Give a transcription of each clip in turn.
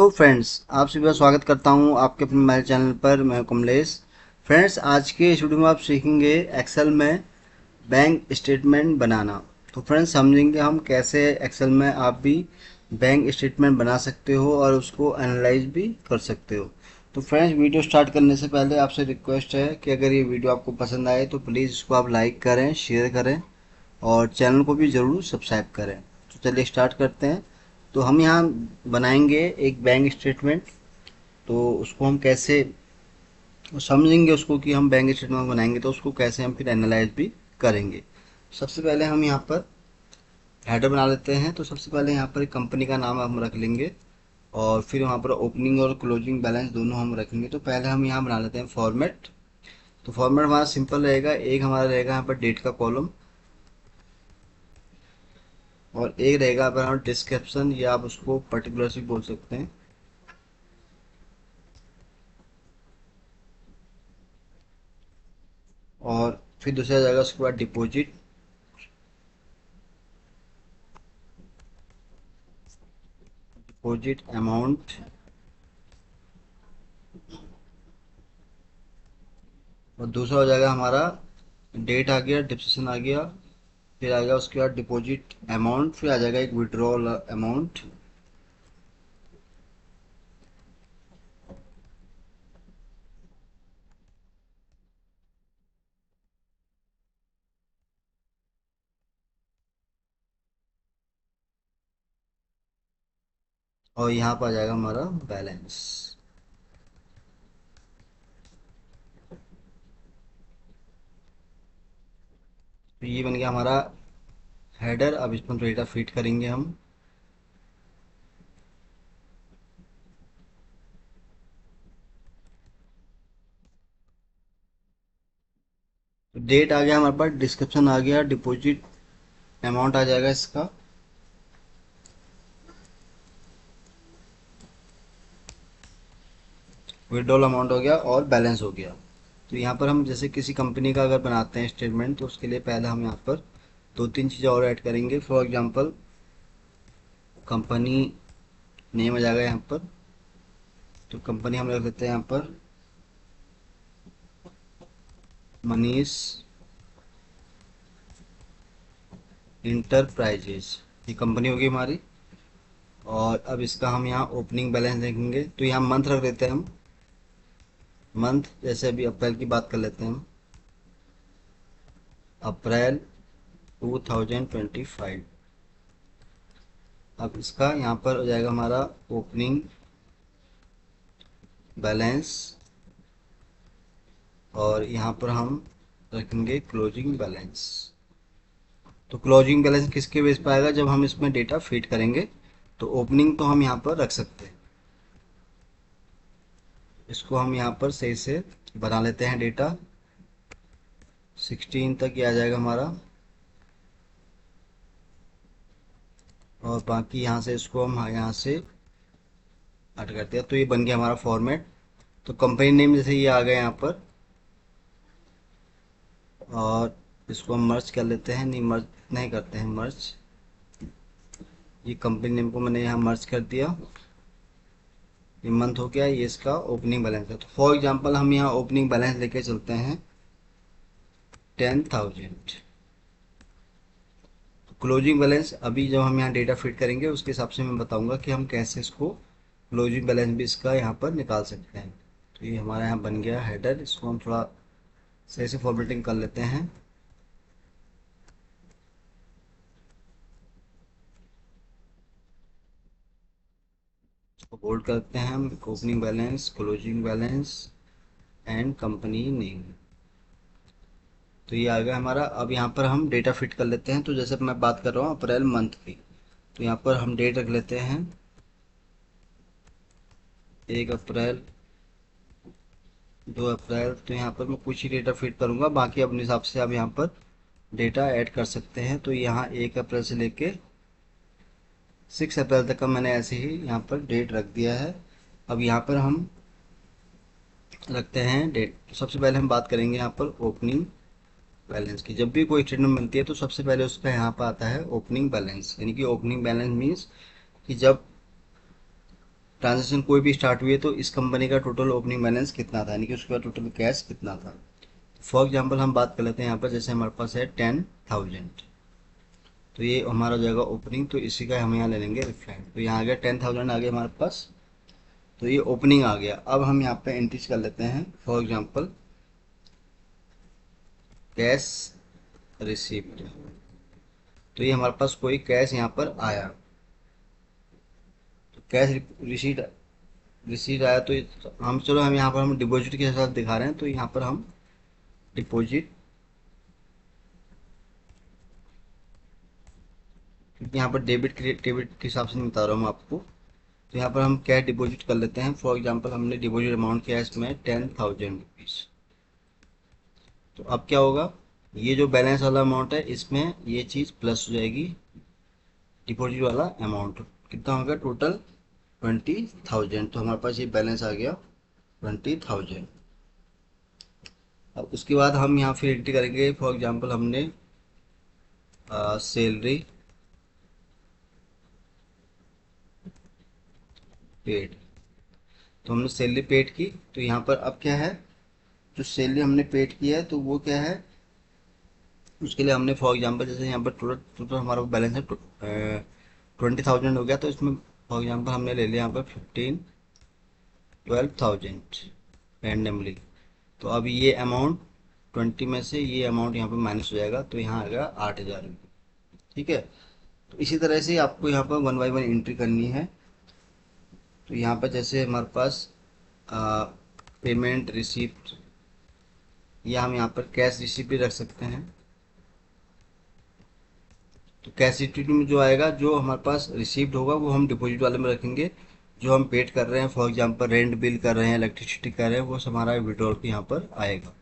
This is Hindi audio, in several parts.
हेलो फ्रेंड्स, आप सभी का स्वागत करता हूं आपके अपने मेरे चैनल पर। मैं कमलेश। फ्रेंड्स, आज के इस वीडियो में आप सीखेंगे एक्सेल में बैंक स्टेटमेंट बनाना। तो फ्रेंड्स, समझेंगे हम कैसे एक्सेल में आप भी बैंक स्टेटमेंट बना सकते हो और उसको एनालाइज भी कर सकते हो। तो फ्रेंड्स, वीडियो स्टार्ट करने से पहले आपसे रिक्वेस्ट है कि अगर ये वीडियो आपको पसंद आए तो प्लीज़ इसको आप लाइक करें, शेयर करें और चैनल को भी ज़रूर सब्सक्राइब करें। तो चलिए स्टार्ट करते हैं। तो हम यहाँ बनाएंगे एक बैंक स्टेटमेंट। तो उसको हम कैसे समझेंगे उसको कि हम बैंक स्टेटमेंट बनाएंगे तो उसको कैसे हम फिर एनालाइज भी करेंगे। सबसे पहले हम यहाँ पर हेडर बना लेते हैं। तो सबसे पहले यहाँ पर कंपनी का नाम हम रख लेंगे और फिर वहाँ पर ओपनिंग और क्लोजिंग बैलेंस दोनों हम रखेंगे। तो पहले हम यहाँ बना लेते हैं फॉर्मेट। तो फॉर्मेट हमारा सिंपल रहेगा, एक हमारा रहेगा यहाँ पर डेट का कॉलम और एक रहेगा अगर हम डिस्क्रिप्शन या आप उसको पर्टिकुलर भी बोल सकते हैं। और फिर दूसरा जाएगा उसके बाद डिपॉजिट। डिपॉजिट अमाउंट और दूसरा हो जाएगा हमारा डेट आ गया, डिप्सिशन आ गया, फिर आ गया उसके बाद डिपॉजिट अमाउंट, फिर आ जाएगा एक विड्रॉल अमाउंट। और यहाँ पर आ जाएगा हमारा बैलेंस। तो ये बन गया हमारा हेडर। अब इसमें डेटा फिट करेंगे हम। तो डेट आ गया हमारे पास, डिस्क्रिप्शन आ गया, डिपॉजिट अमाउंट आ जाएगा इसका, विड्रॉल अमाउंट हो गया और बैलेंस हो गया। तो यहाँ पर हम जैसे किसी कंपनी का अगर बनाते हैं स्टेटमेंट तो उसके लिए पहले हम यहाँ पर दो तीन चीज़ें और ऐड करेंगे। फॉर एग्जांपल कंपनी नेम आ जाएगा यहाँ पर। तो कंपनी हम रख देते हैं यहाँ पर मनीष इंटरप्राइजेज। ये कंपनी होगी हमारी। और अब इसका हम यहाँ ओपनिंग बैलेंस देखेंगे तो यहाँ मंथ रख देते हैं हम। मंथ जैसे अभी अप्रैल की बात कर लेते हैं हम, अप्रैल 2025। अब इसका यहाँ पर हो जाएगा हमारा ओपनिंग बैलेंस और यहाँ पर हम रखेंगे क्लोजिंग बैलेंस। तो क्लोजिंग बैलेंस किसके बेस पर आएगा, जब हम इसमें डेटा फीड करेंगे। तो ओपनिंग तो हम यहाँ पर रख सकते हैं। इसको हम यहाँ पर सही से बना लेते हैं। डेटा 16 तक ये आ जाएगा हमारा और बाकी यहाँ से इसको हम यहाँ से हट करते हैं। तो ये बन गया हमारा फॉर्मेट। तो कंपनी नेम जैसे ये आ गया यहाँ पर और इसको हम मर्ज कर लेते हैं। नहीं, मर्ज नहीं करते हैं मर्ज। ये कंपनी नेम को मैंने यहाँ मर्ज कर दिया। ये मंथ हो गया, ये इसका ओपनिंग बैलेंस है। तो फॉर एग्जांपल हम यहाँ ओपनिंग बैलेंस लेके चलते हैं 10,000। क्लोजिंग बैलेंस अभी जब हम यहाँ डेटा फिट करेंगे उसके हिसाब से मैं बताऊंगा कि हम कैसे इसको क्लोजिंग बैलेंस भी इसका यहाँ पर निकाल सकते हैं। तो ये हमारा यहाँ बन गया हेडर। इसको हम थोड़ा सही से फॉर्मेटिंग कर लेते हैं। इसको बोल्ड करते हैं हम, opening balance, closing balance and company name. तो ये आ गया हमारा। अब यहाँ पर हम डेटा फिट कर लेते हैं। तो जैसे मैं बात कर रहा हूँ अप्रैल मंथ की, तो यहाँ पर हम डेट रख लेते हैं 1 अप्रैल, 2 अप्रैल। तो यहाँ पर मैं कुछ ही डेटा फिट करूँगा, बाकी अपने हिसाब से आप यहाँ पर डेटा ऐड कर सकते हैं। तो यहाँ 1 अप्रैल से लेके 6 अप्रैल तक का मैंने ऐसे ही यहाँ पर डेट रख दिया है। अब यहाँ पर हम रखते हैं डेट। तो सबसे पहले हम बात करेंगे यहाँ पर ओपनिंग बैलेंस की। जब भी कोई स्टेटमेंट बनती है तो सबसे पहले उसका यहाँ पर आता है ओपनिंग बैलेंस। यानी कि ओपनिंग बैलेंस मीन्स कि जब ट्रांजेक्शन कोई भी स्टार्ट हुई है तो इस कंपनी का टोटल ओपनिंग बैलेंस कितना था, यानी कि उसके बाद टोटल कैश कितना था। फॉर एग्जाम्पल हम बात कर लेते हैं यहाँ पर, जैसे हमारे पास है 10,000, तो ये हमारा हो जाएगा ओपनिंग, तो इसी का हम यहाँ ले लेंगे रिफ्लेक्ट। तो यहाँ आ गया 10,000 आ गया हमारे पास, तो ये ओपनिंग आ गया। अब हम यहाँ पे एंट्रीज कर लेते हैं, फॉर एग्जाम्पल कैश रिसीप्ट, तो ये हमारे पास कोई कैश यहाँ पर आया, तो कैश रिसीट रिसीट आया, तो हम चलो हम यहाँ पर हम डिपॉजिट के साथ दिखा रहे हैं, तो यहाँ पर हम डिपॉजिट, क्योंकि यहाँ पर डेबिट के हिसाब से नहीं बता रहा हूँ आपको, तो यहाँ पर हम कैश डिपॉजिट कर लेते हैं। फॉर एग्जांपल हमने डिपॉजिट अमाउंट किया इसमें 10,000 रुपीज़। तो अब क्या होगा, ये जो बैलेंस वाला अमाउंट है इसमें ये चीज़ प्लस हो जाएगी, डिपॉजिट वाला अमाउंट कितना होगा टोटल 20,000, तो हमारे पास ये बैलेंस आ गया 20,000। अब उसके बाद हम यहाँ फिर एंट्री करेंगे, फॉर एग्जांपल हमने सैलरी पेड, तो हमने सैलरी पेड की, तो यहाँ पर अब क्या है, जो सैलरी हमने पेड की है तो वो क्या है, उसके लिए हमने फॉर एग्जांपल जैसे यहाँ पर टोटल टोटल हमारा बैलेंस है 20,000 हो गया, तो इसमें फॉर एग्जांपल हमने ले लिया यहाँ पर 12,000 रैंडमली, तो अब ये अमाउंट 20 में से ये अमाउंट यहाँ पर माइनस हो जाएगा, तो यहाँ आएगा 8,000 रुपये। ठीक है, तो इसी तरह से आपको यहाँ पर वन बाई वन एंट्री करनी है। तो यहाँ पर जैसे हमारे पास पेमेंट रिसिप्ट, या हम यहाँ पर कैश रिसिप्ट भी रख सकते हैं, तो कैश रिसिप्ट में जो आएगा, जो हमारे पास रिसिप्ट होगा वो हम डिपॉजिट वाले में रखेंगे, जो हम पेड कर रहे हैं फॉर एग्जांपल रेंट बिल कर रहे हैं, इलेक्ट्रिसिटी कर रहे हैं, वो सब हमारा विड्रॉल के यहाँ पर आएगा।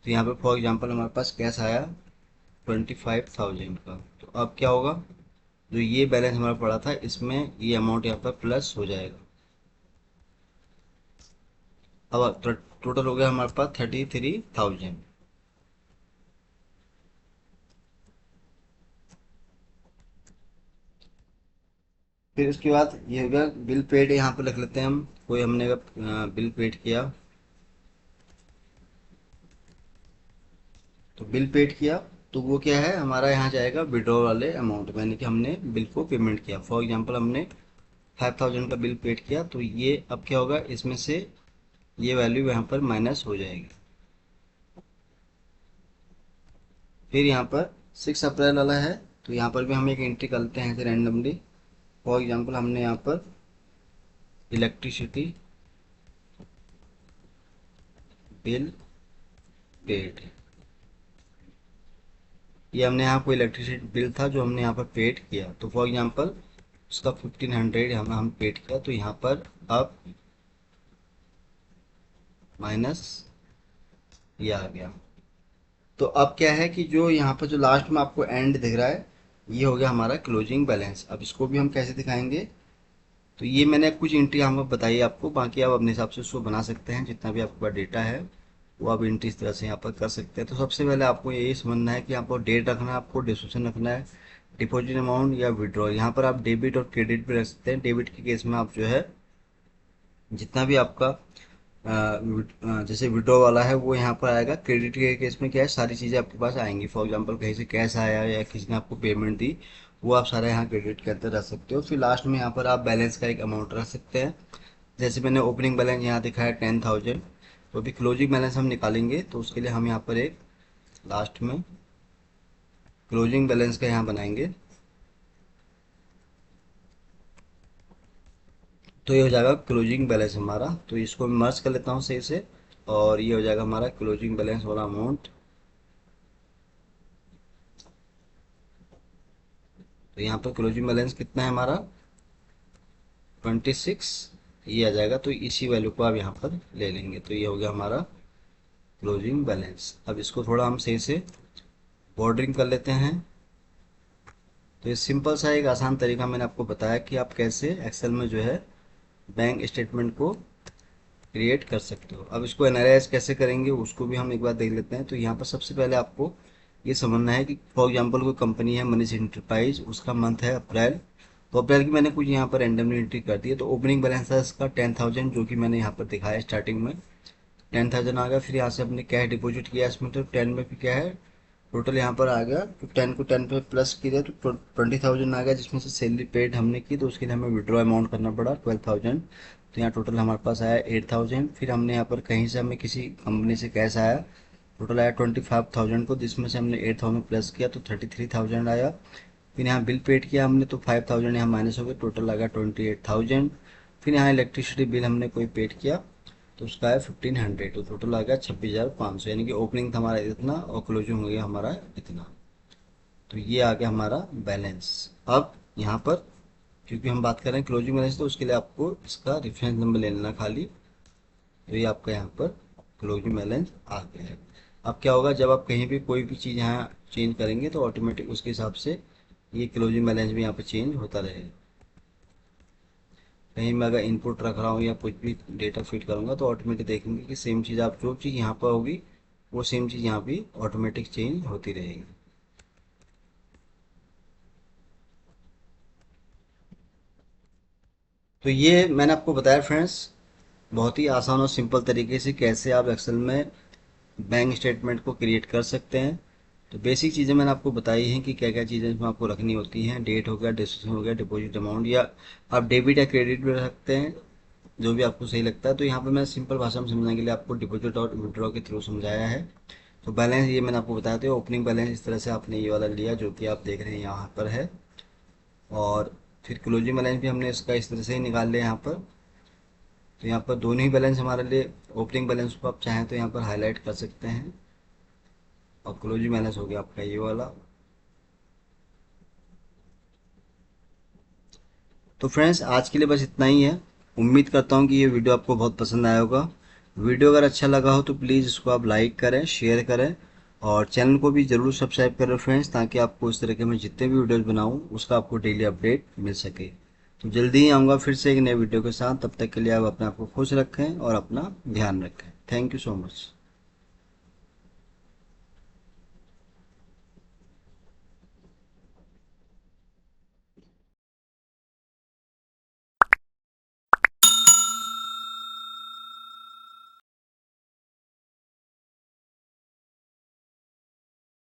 तो यहाँ पर फॉर एग्जांपल हमारे पास कैश आया 25,000 का, तो अब क्या होगा, जो ये बैलेंस हमारा पड़ा था इसमें ये अमाउंट यहाँ पर प्लस हो जाएगा। अब टोटल हो गया हमारे पास 33,000। फिर उसके बाद ये हो गया बिल पेड, यहाँ पर लिख लेते हैं हम, कोई हमने बिल पेड किया, तो बिल पेड किया, तो वो क्या है हमारा यहाँ जाएगा विड्रॉ वाले अमाउंट में, यानी कि हमने बिल को पेमेंट किया। फॉर एग्जांपल हमने 5,000 का बिल पेड किया, तो ये अब क्या होगा, इसमें से ये वैल्यू यहाँ पर माइनस हो जाएगी। फिर यहाँ पर 6 अप्रैल वाला है, तो यहाँ पर भी हम एक एंट्री करते हैं रैंडमली। फॉर एग्जांपल हमने यहाँ पर इलेक्ट्रिसिटी बिल पेड, ये हमने यहाँ कोई इलेक्ट्रिसिटी बिल था जो हमने यहाँ पर पेड किया, तो फॉर एग्जांपल उसका 1,500 हम पेड किया, तो यहाँ पर अब माइनस ये आ गया। तो अब क्या है कि जो यहाँ पर जो लास्ट में आपको एंड दिख रहा है, ये हो गया हमारा क्लोजिंग बैलेंस। अब इसको भी हम कैसे दिखाएंगे, तो ये मैंने कुछ एंट्री यहाँ पर बताई आपको, बाकी आप अपने हिसाब से उसको बना सकते हैं, जितना भी आपके पास डेटा है वो आप एंट्री इस तरह से यहाँ पर कर सकते हैं। तो सबसे पहले आपको यही समझना है कि आपको डेट रखना है, आपको डिस्क्रिप्शन रखना है, डिपॉजिट अमाउंट या विड्रॉ। यहाँ पर आप डेबिट और क्रेडिट भी रख सकते हैं। डेबिट के केस में आप जो है जितना भी आपका जैसे विड्रॉ वाला है वो यहाँ पर आएगा। क्रेडिट के केस में क्या है, सारी चीज़ें आपके पास आएंगी। फॉर एग्जांपल कहीं से कैश आया या किसी ने आपको पेमेंट दी, वो आप सारा यहाँ क्रेडिट के अंदर रख सकते हो। फिर लास्ट में यहाँ पर आप बैलेंस का एक अमाउंट रख सकते हैं, जैसे मैंने ओपनिंग बैलेंस यहाँ दिखाया 10,000, तो अभी क्लोजिंग बैलेंस हम निकालेंगे, तो उसके लिए हम यहाँ पर एक लास्ट में क्लोजिंग बैलेंस का यहाँ बनाएंगे। तो ये हो जाएगा क्लोजिंग बैलेंस हमारा, तो इसको मैं मर्ज कर लेता हूँ सही से, और ये हो जाएगा हमारा क्लोजिंग बैलेंस वाला अमाउंट। तो यहाँ पर क्लोजिंग बैलेंस कितना है हमारा 26, ये आ जाएगा, तो इसी वैल्यू को आप यहाँ पर ले लेंगे, तो ये हो गया हमारा क्लोजिंग बैलेंस। अब इसको थोड़ा हम सही से बॉर्डरिंग कर लेते हैं। तो ये सिंपल सा एक आसान तरीका मैंने आपको बताया कि आप कैसे एक्सेल में जो है बैंक स्टेटमेंट को क्रिएट कर सकते हो। अब इसको एनालाइज कैसे करेंगे उसको भी हम एक बार देख लेते हैं। तो यहाँ पर सबसे पहले आपको ये समझना है कि फॉर एग्जांपल कोई कंपनी है मनीष इंटरप्राइज, उसका मंथ है अप्रैल, तो अप्रैल की मैंने कुछ यहाँ पर रैंडमली एंट्री कर दी है। तो ओपनिंग बैलेंस है इसका 10,000, जो कि मैंने यहाँ पर दिखाया स्टार्टिंग में 10,000 आ गया। फिर यहाँ से हमने कैश डिपॉजिट किया इसमें, तो 10 में फिर क्या है टोटल यहाँ पर आ गया। तो 10 को 10 पे प्लस किया तो 20,000 आ गया, जिसमें से सैलरी पेड हमने की, तो उसके लिए हमें विड्रॉ अमाउंट करना पड़ा 12,000। तो यहाँ टोटल हमारे पास आया 8,000। फिर हमने यहाँ पर कहीं से हमें किसी कंपनी से कैश आया, टोटल आया 25,000 को, जिसमें से हमने 8,000 प्लस किया तो 33,000 आया। फिर यहाँ बिल पेड किया हमने तो 5,000 यहाँ माइनस हो गया, टोटल आ गया 28,000। फिर यहाँ इलेक्ट्रिसिटी बिल हमने कोई पेड किया तो उसका है 1,500, तो टोटल आ गया 26,500, यानी कि ओपनिंग था हमारा इतना और क्लोजिंग हो गया हमारा इतना। तो ये आ गया हमारा बैलेंस। अब यहाँ पर क्योंकि हम बात कर रहे हैं क्लोजिंग बैलेंस, तो उसके लिए आपको इसका रेफरेंस नंबर ले लेना खाली। तो ये आपका यहाँ पर क्लोजिंग बैलेंस आ गया है। अब क्या होगा, जब आप कहीं भी कोई भी चीज़ यहाँ चेंज करेंगे तो ऑटोमेटिक उसके हिसाब से ये क्लोजिंग बैलेंस भी यहाँ पर चेंज होता रहेगा। कहीं मैं अगर इनपुट रख रहा हूँ या कुछ भी डेटा फीड करूँगा तो ऑटोमेटिक देखेंगे कि सेम चीज़ आप जो चीज़ यहाँ पर होगी वो सेम चीज़ यहाँ भी ऑटोमेटिक चेंज होती रहेगी। तो ये मैंने आपको बताया फ्रेंड्स, बहुत ही आसान और सिंपल तरीके से कैसे आप एक्सेल में बैंक स्टेटमेंट को क्रिएट कर सकते हैं। तो बेसिक चीज़ें मैंने आपको बताई हैं कि क्या क्या चीज़ें इसमें आपको रखनी होती हैं। डेट हो गया, डिस्क्रिप्शन हो गया, डिपॉजिट अमाउंट, या आप डेबिट या क्रेडिट भी रख सकते हैं, जो भी आपको सही लगता है। तो यहाँ पे मैं सिंपल भाषा में समझाने के लिए आपको डिपॉजिट और विड्रॉ के थ्रू समझाया है। तो बैलेंस ये मैंने आपको बताया था, ओपनिंग बैलेंस इस तरह से आपने ये वाला लिया जो कि आप देख रहे हैं यहाँ पर है। और फिर क्लोजिंग बैलेंस भी हमने इसका इस तरह से ही निकाल लिया यहाँ पर। तो यहाँ पर दोनों ही बैलेंस हमारे लिए, ओपनिंग बैलेंस को आप चाहें तो यहाँ पर हाईलाइट कर सकते हैं, और क्लोजिंग बैलेंस हो गया आपका ये वाला। तो फ्रेंड्स आज के लिए बस इतना ही है। उम्मीद करता हूँ कि ये वीडियो आपको बहुत पसंद आया होगा। वीडियो अगर अच्छा लगा हो तो प्लीज़ इसको आप लाइक करें, शेयर करें, और चैनल को भी ज़रूर सब्सक्राइब करें फ्रेंड्स, ताकि आपको इस तरह के मैं जितने भी वीडियोज़ बनाऊँ उसका आपको डेली अपडेट मिल सके। तो जल्दी ही आऊँगा फिर से एक नए वीडियो के साथ। तब तक के लिए आप अपने आप को खुश रखें और अपना ध्यान रखें। Thank you so much.